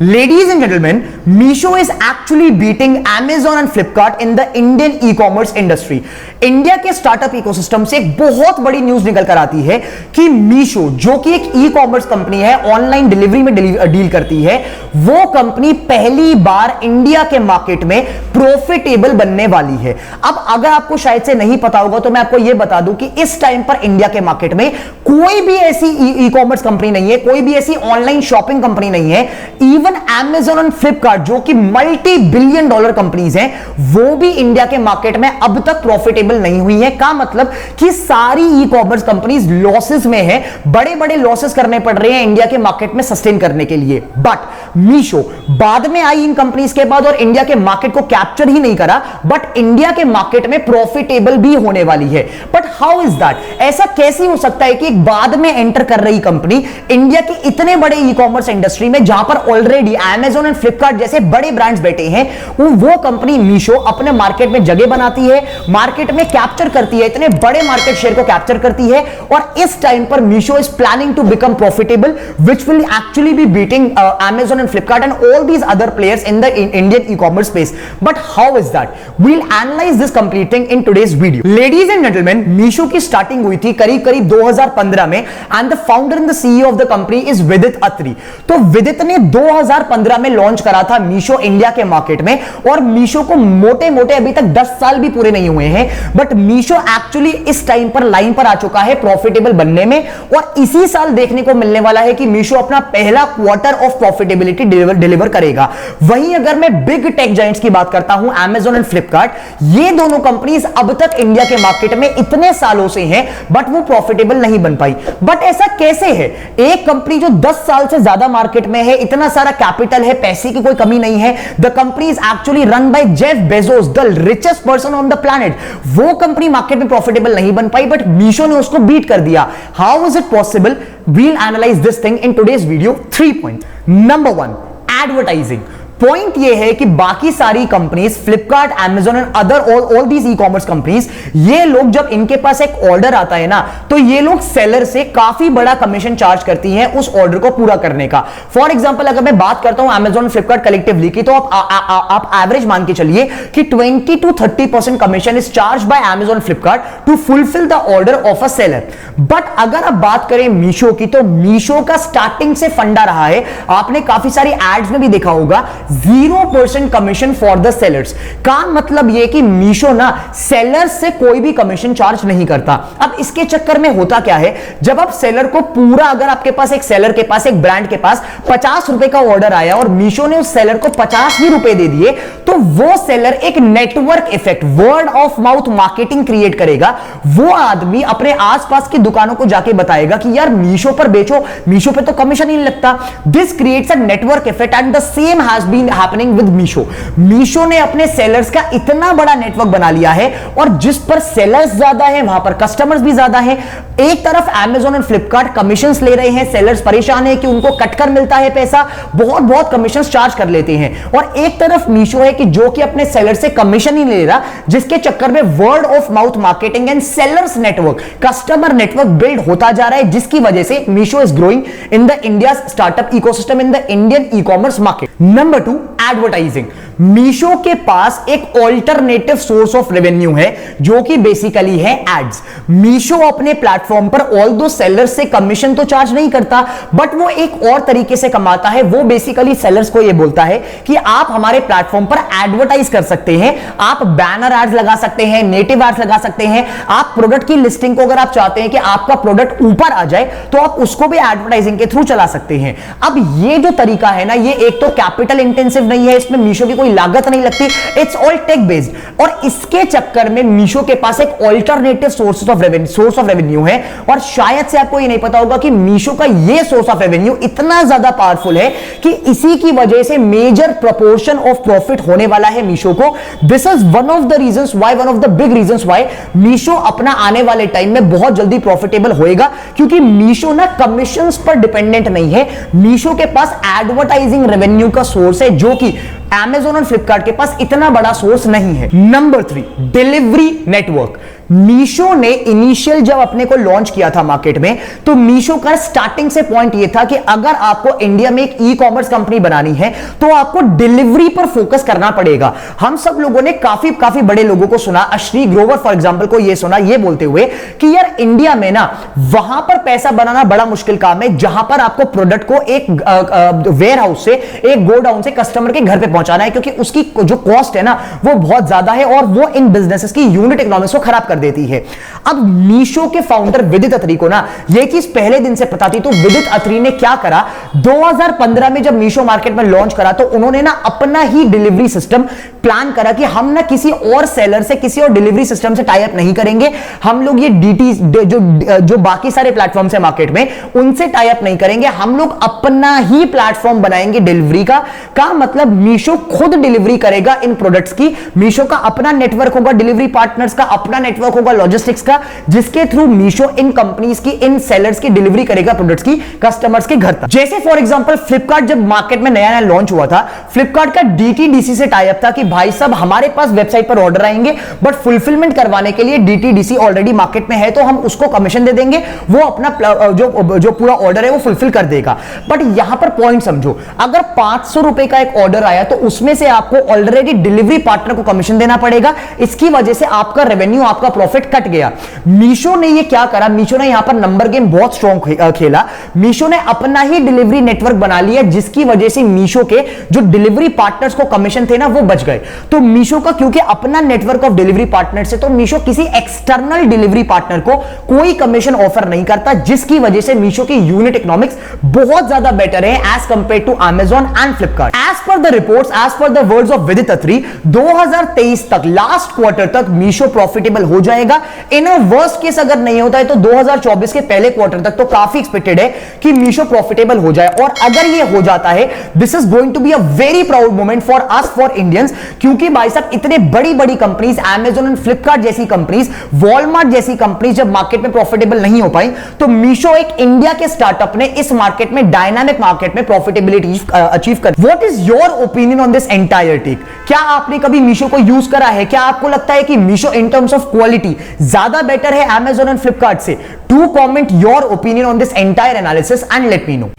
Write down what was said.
Ladies and gentlemen, Meesho is actually beating Amazon and Flipkart in the Indian e-commerce industry. India के startup ecosystem से एक बहुत बड़ी news निकल कर आती है कि Meesho, जो कि एक ई-कॉमर्स कंपनी है, ऑनलाइन डिलीवरी में डील करती है, वो कंपनी पहली बार इंडिया के मार्केट में प्रॉफिटेबल बनने वाली है। अब अगर आपको शायद से नहीं पता होगा तो मैं आपको यह बता दूं कि इस टाइम पर इंडिया के मार्केट में कोई भी ऐसी ई-कॉमर्स कंपनी नहीं है, कोई भी ऐसी ऑनलाइन शॉपिंग कंपनी नहीं है, इवन Amazon और Flipkart जो कि मल्टी बिलियन डॉलर कंपनीज हैं, वो भी इंडिया के मार्केट में अब तक प्रॉफिटेबल नहीं हुई है। का मतलब कि सारी ई-कॉमर्स कंपनीज लॉसेस में है, बड़े बड़े लॉसेस करने पड़ रहे हैं इंडिया के मार्केट में सस्टेन करने के लिए। बट Meesho बाद में आई इन कंपनीज के बाद और इंडिया के मार्केट को कैप्चर ही नहीं करा, बट इंडिया के मार्केट में प्रॉफिटेबल भी होने वाली है। But how is that? ऐसा कैसे हो सकता है कि एक बाद में एंटर कर रही कंपनी इंडिया के इतने बड़े ई-कॉमर्स इंडस्ट्री में, जहां पर ऑलरेडी Amazon एंड Flipkart जैसे बड़े ब्रांड्स बैठे हैं, वो कंपनी Meesho अपने मार्केट में जगह बनाती है, मार्केट में कैप्चर करती है, इतने बड़े मार्केट शेयर को कैप्चर करती है, और इस टाइम पर Meesho is planning to become profitable, which will actually be beating Amazon and Flipkart and all these other players in the Indian e-commerce space. But how is that? We'll analyze this complete thing in today's video. Ladies and gentlemen, Meesho की starting हुई थी करीब 2015 में, and the founder and the CEO of the company is Vidit Atri. तो विदित ने 2015 में launch करा था Meesho इंडिया के मार्केट में, और Meesho को मोटे मोटे अभी तक 10 साल भी पूरे नहीं हुए हैं, बट Meesho एक्चुअली इस टाइम पर लाइन पर आ चुका है प्रॉफिटेबल बनने में, और इसी साल देखने को मिलने वाला है कि Meesho अपना पहला क्वार्टर ऑफ प्रॉफिटेबिलिटी डिलीवर करेगा। वहीं अगर मैं बिग टेक जायंट्स की बात करता हूं, Amazon एंड Flipkart, ये दोनों कंपनीज अब तक इंडिया के मार्केट में इतने सालों से हैं, बट वो प्रॉफिटेबल नहीं बन पाई। बट ऐसा कैसे है? एक कंपनी जो 10 साल से ज्यादा मार्केट में है, इतना सारा कैपिटल है, पैसे की कोई कमी नहीं है, the company is actually run by Jeff Bezos, the richest person on the planet, वो कंपनी मार्केट में प्रॉफिटेबल नहीं बन पाई, बट Meesho ने उसको बीट कर दिया। How is it possible? We'll analyze this thing in today's video. 3 point. Number 1, advertising. Point ये है कि बाकी सारी companies, Flipkart, Amazon and other all these e-commerce companies, ये लोग जब इनके पास एक ऑर्डर आता है ना, तो ये लोग सेलर से काफी बड़ा कमीशन चार्ज करती हैं उस ऑर्डर को पूरा करने का। फॉर एग्जांपल अगर मैं बात करता हूं Amazon, फ्लिपकार्ट कलेक्टिवली की, तो आप एवरेज मान के चलिए कि 20 to 30% commission is charge by Amazon, Flipkart to fulfil the order of a seller. But अगर आप बात करें Meesho की, तो Meesho का स्टार्टिंग से फंडा रहा है, आपने काफी सारी एड्स में भी देखा होगा, 0% कमीशन फॉर द सेलर्स। का मतलब यह कि Meesho ना सेलर्स से कोई भी कमीशन चार्ज नहीं करता। अब इसके चक्कर में होता क्या है, जब आप सेलर को पूरा, अगर आपके पास एक सेलर के पास, एक ब्रांड के पास 50 रुपए का ऑर्डर आया और Meesho ने उस सेलर को 50 ही रुपए दे दिए, तो वो सेलर एक network effect, word of mouth marketing create करेगा। वो आदमी अपने आसपास की दुकानों को जाके बताएगा कि यार Meesho पर बेचो, Meesho पे तो कमीशन ही नहीं लगता। This creates a network effect and the same has been happening with Meesho। Meesho ने अपने सेलर्स का इतना बड़ा नेटवर्क बना लिया है, और जिस पर सेलर्स ज्यादा है वहां पर कस्टमर्स भी ज्यादा है। एक तरफ Amazon एंड Flipkart कमीशंस ले रहे हैं, सेलर्स परेशान है कि उनको कटकर मिलता है पैसा, बहुत कमीशंस चार्ज कर लेते हैं, और एक तरफ Meesho है कि जो कि अपने सेलर से कमीशन ही नहीं ले रहा, जिसके चक्कर में word of mouth marketing and sellers network, customer network build होता जा रहा है, जिसकी वजह से Meesho is growing in the India startup ecosystem in the Indian e-commerce market. Number 2, advertising. Meesho के पास एक ऑल्टरनेटिव सोर्स ऑफ रेवेन्यू है, जो कि बेसिकली है एड्स। Meesho अपने प्लेटफॉर्म पर ऑल्दो सेलर्स से कमीशन तो चार्ज नहीं करता, बट वो एक और तरीके से कमाता है। वो बेसिकली सेलर्स को ये बोलता है कि आप हमारे प्लेटफॉर्म पर एडवर्टाइज कर सकते हैं, आप बैनर एड्स लगा सकते हैं, नेटिव एड्स लगा सकते हैं, आप प्रोडक्ट की लिस्टिंग को, अगर आप चाहते हैं कि आपका प्रोडक्ट ऊपर आ जाए, तो आप उसको भी एडवर्टाइजिंग के थ्रू चला सकते हैं। अब ये जो तरीका है ना, ये एक तो कैपिटल इंटेंसिव नहीं है, इसमें Meesho की कोई लागत नहीं लगती, इट्स ऑल टेक बेस्ड, और इसके चक्कर में Meesho के पास एक ऑल्टरनेटिव सोर्स ऑफ रेवेन्यू है। और शायद से आपको ये नहीं पता होगा कि Meesho का ये सोर्स ऑफ रेवेन्यू इतना ज्यादा पावरफुल है कि इसी की वजह से मेजर प्रोपोर्शन ऑफ प्रॉफिट होने वाला है Meesho को। This is one of the big reasons why Meesho अपना आने वाले टाइम में बहुत जल्दी प्रॉफिटेबल होएगा, क्योंकि Meesho ना कमीशंस पर डिपेंडेंट नहीं है, Meesho के पास एडवर्टाइजिंग रेवेन्यू का सोर्स है, जो कि Amazon और Flipkart के पास इतना बड़ा सोर्स नहीं है। Number 3, delivery network. मीशो ने इनिशियल जब अपने को लॉन्च किया था मार्केट में, तो मीशो का स्टार्टिंग से पॉइंट यह था कि अगर आपको इंडिया में एक ई कॉमर्स कंपनी बनानी है तो आपको डिलीवरी पर फोकस करना पड़ेगा। हम सब लोगों ने काफी बड़े लोगों को सुना, अश्विनी ग्रोवर फॉर एग्जांपल को यह सुना ये बोलते हुए कि यार इंडिया में ना वहां पर पैसा बनाना बड़ा मुश्किल काम है जहां पर आपको प्रोडक्ट को एक वेयर हाउस से, एक गोडाउन से कस्टमर के घर पे पहुंचाना है, क्योंकि उसकी जो कॉस्ट है ना वो बहुत ज्यादा है और वो इन बिजनेसेस की यूनिट इकोनॉमिक्स को खराब कर देती है। अब मीशो के फाउंडर विदित अत्री को ना ये चीज पहले दिन से पता थी, तो विदित अत्री ने क्या करा, 2015 में जब मीशो मार्केट में लॉन्च करा तो उन्होंने ना अपना ही डिलीवरी सिस्टम प्लान करा कि हम ना किसी और सेलर से, किसी और डिलीवरी सिस्टम से टाई अप नहीं करेंगे, हम लोग ये डीटी जो बाकी सारे प्लेटफॉर्म है मार्केट में उनसे टाई अप नहीं करेंगे, हम लोग अपना ही प्लेटफॉर्म बनाएंगे डिलीवरी का मतलब मीशो खुद डिलीवरी करेगा इन प्रोडक्ट्स की। मीशो का अपना नेटवर्क होगा, डिलीवरी पार्टनर्स का अपना नेटवर्क होगा, लॉजिस्टिक्स का, जिसके थ्रू मीशो इन कंपनीज की, इन सेलर्स की डिलीवरी करेगा प्रोडक्ट्स की कस्टमर्स के घर तक। जैसे फॉर एग्जांपल फ्लिपकार्ट जब मार्केट में नया लॉन्च हुआ था, फ्लिपकार्ट का डीटीडीसी से टाई अप था कि भाई साहब हमारे पास वेबसाइट पर ऑर्डर आएंगे बट फुलफिलमेंट करवाने के लिए डीटीडीसी ऑलरेडी मार्केट में है तो हम उसको कमीशन दे देंगे, वो अपना जो पूरा ऑर्डर है वो फुलफिल कर देगा। बट यहां पर पॉइंट समझो, अगर 500 रुपए का एक ऑर्डर आया तो उसमें से आपको ऑलरेडी डिलीवरी पार्टनर को कमीशन देना पड़ेगा, इसकी वजह से आपका रेवेन्यू, आपका प्रॉफिट कट गया। मीशो ने ये क्या करा, मीशो ने यहां पर नंबर गेम बहुत स्ट्रॉन्ग खेला। मीशो ने अपना ही डिलीवरी नेटवर्क बना लिया, जिसकी वजह से मीशो के जो डिलीवरी पार्टनर्स को कमीशन थे ना वो बच गए। तो मीशो का क्योंकि अपना नेटवर्क ऑफ डिलीवरी पार्टनर से, तो मीशो किसी एक्सटर्नल डिलीवरी पार्टनर को कोई कमीशन ऑफर नहीं करता, जिसकी वजह से मीशो की यूनिट इकोनॉमिक्स बहुत ज्यादा बेटर है as compare to Amazon and Flipkart. As per the reports, as per the words of Vidit Atri, 2023 तक, लास्ट क्वार्टर तक मीशो प्रॉफिटेबल हो जाएगा। इन अ वर्स्ट केस अगर नहीं होता है तो 2024 के पहले क्वार्टर तक तो काफी एक्सपेक्टेड है कि मीशो प्रॉफिटेबल हो जाए। और अगर ये हो जाता है, this is going to be a very proud moment for us, for Indians, क्योंकि भाई साहब इतने बड़ी बड़ी कंपनीज, अमेजॉन एंड फ्लिपकार्ट जैसी कंपनीज, वॉलमार्ट जैसी कंपनीज जब मार्केट में प्रॉफिटेबल नहीं हो पाई, तो मीशो एक इंडिया के स्टार्टअप ने इस मार्केट में, डायनामिक मार्केट में प्रॉफिटेबिलिटी अचीव कर। What is your opinion on this entire tech? क्या आपने कभी मीशो को यूज करा है? क्या आपको लगता है कि Meesho in terms of quality ज्यादा बेटर है अमेजॉन एंड फ्लिपकार्ट से? Do comment your opinion on this entire analysis and let me know.